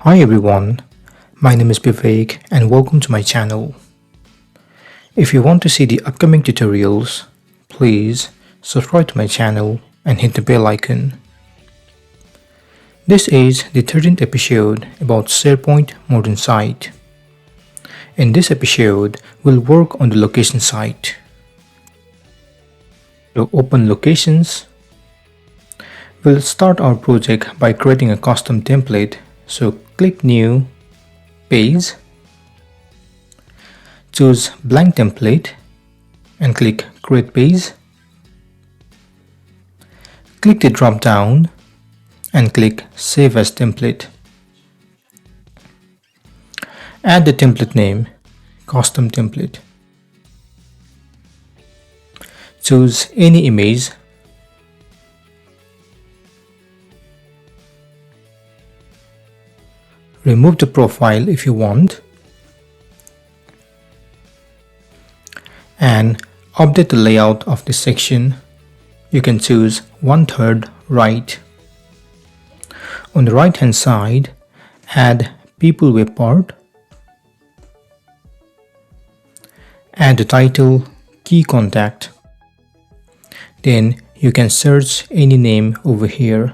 Hi everyone, my name is Vivek and welcome to my channel. If you want to see the upcoming tutorials, please subscribe to my channel and hit the bell icon. This is the 13th episode about SharePoint Modern Site. In this episode, we'll work on the location site. To open locations, we'll start our project by creating a custom template. So click New, Page, choose Blank Template and click Create Page. Click the drop down and click Save as Template. Add the template name, Custom Template. Choose any image. Remove the profile if you want. And update the layout of this section. You can choose 1/3 right. On the right hand side, add People webpart. Add the title Key Contact. Then you can search any name over here.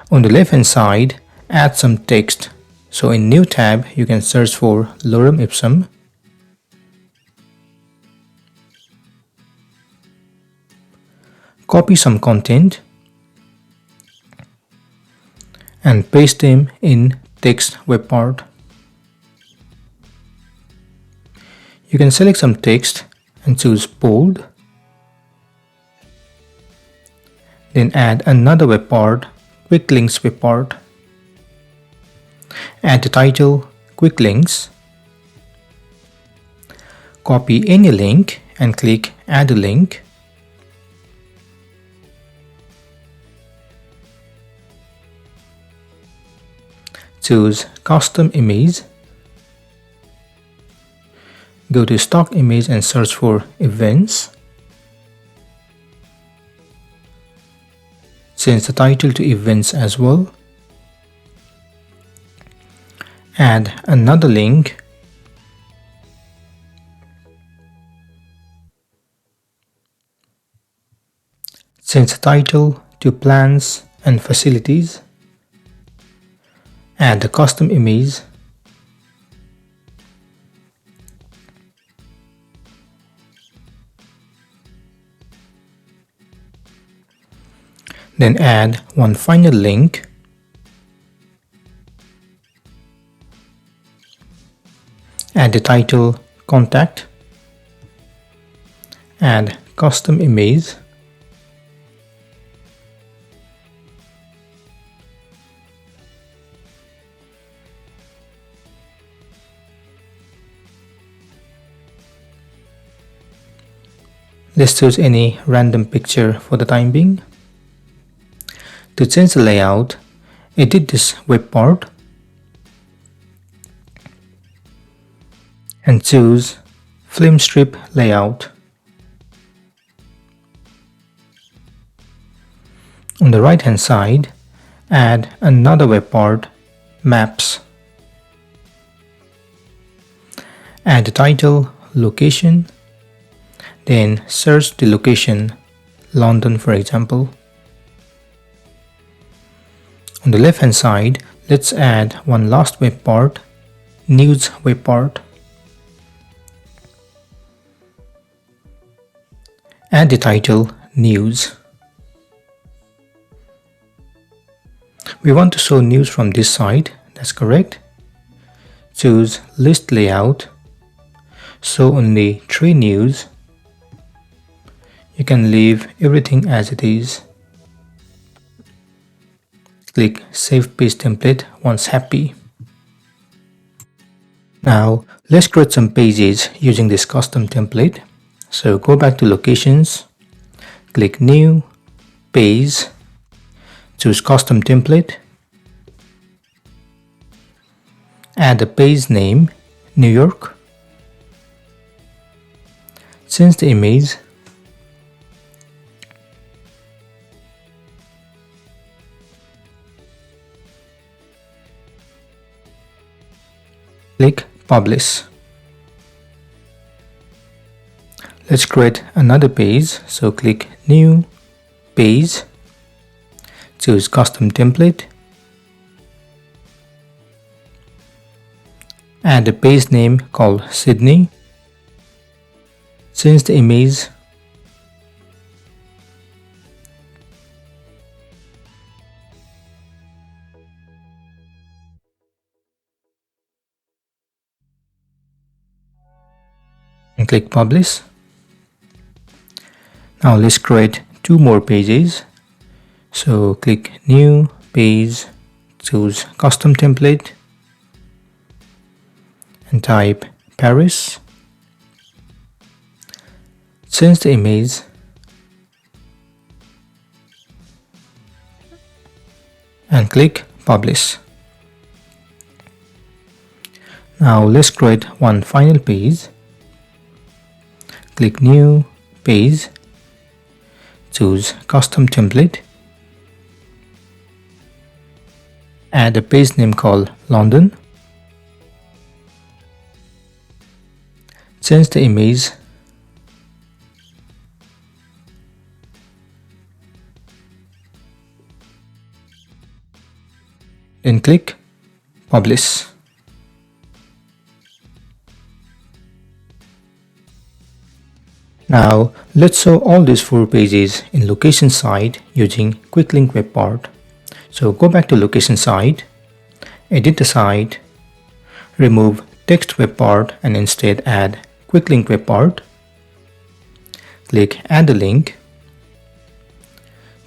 On the left hand side, add some text. So in New tab, you can search for Lorem Ipsum. Copy some content and paste them in text webpart. You can select some text and choose bold. Then add another webpart, Quick Links webpart. Add the title Quick Links. Copy any link and click Add a Link. Choose Custom Image. Go to Stock Image and search for Events. Change the title to Events as well. Add another link. Change the title to Plans and Facilities. Add the custom image. Then add one final link. Add the title Contact. Add custom image. Let's choose any random picture for the time being. To change the layout, edit this webpart and choose Film Strip Layout. On the right hand side, add another webpart, Maps. Add the title Location. Then search the location, London for example. On the left hand side, let's add one last webpart, News webpart. Add the title News. We want to show news from this side, that's correct. Choose List Layout, show only 3 news. You can leave everything as it is. Click Save Page Template once happy. Now let's create some pages using this custom template. So go back to Locations, click New, Page, choose Custom Template. Add the page name, New York. Change the image. Click Publish. Let's create another page, so click New Page, choose Custom Template, add a page name called Sydney, change the image, and click Publish. Now let's create two more pages, so click New Page, choose Custom Template, and type Paris, change the image, and click Publish. Now let's create one final page, click New Page, choose Custom Template, add a page name called London, change the image, then click Publish. Now let's show all these 4 pages in location side using Quick Link webpart. So go back to location side, edit the site, remove text webpart and instead add Quick Link webpart. Click Add a link,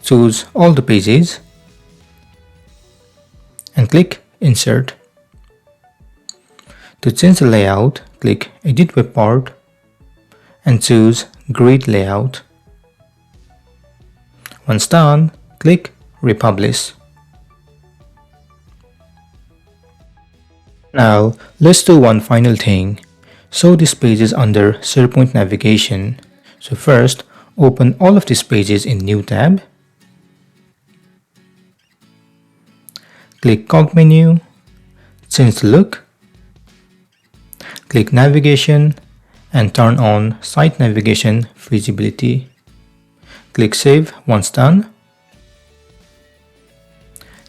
choose all the pages and click Insert. To change the layout, click Edit webpart and choose Grid Layout. Once done, click Republish. Now let's do one final thing. Show these pages under SharePoint navigation. So first, open all of these pages in New tab. Click Cog menu, change the look, click Navigation and turn on Site Navigation Visibility. Click Save once done.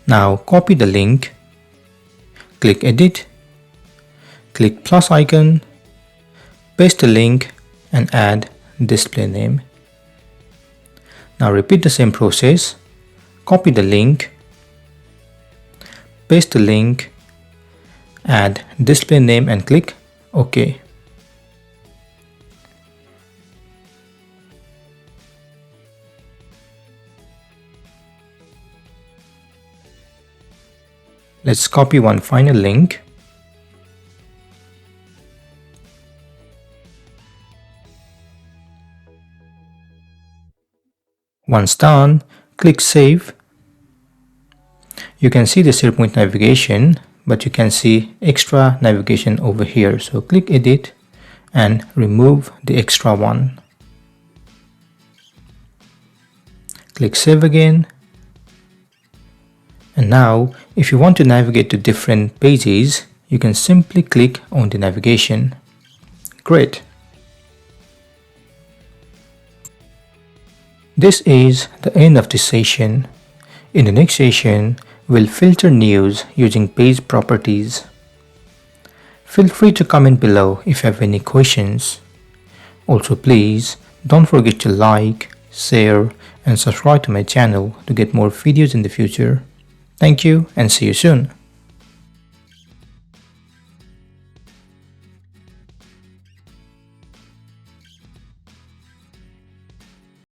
Now copy the link, click Edit, click plus icon, paste the link and add display name. Now repeat the same process, copy the link, paste the link, add display name and click OK. Let's copy one final link. Once done, click Save. You can see the SharePoint navigation, but you can see extra navigation over here. So click Edit and remove the extra one. Click Save again. And now, if you want to navigate to different pages, you can simply click on the navigation. Great! This is the end of this session. In the next session, we'll filter news using page properties. Feel free to comment below if you have any questions. Also, please don't forget to like, share, and subscribe to my channel to get more videos in the future. Thank you and see you soon.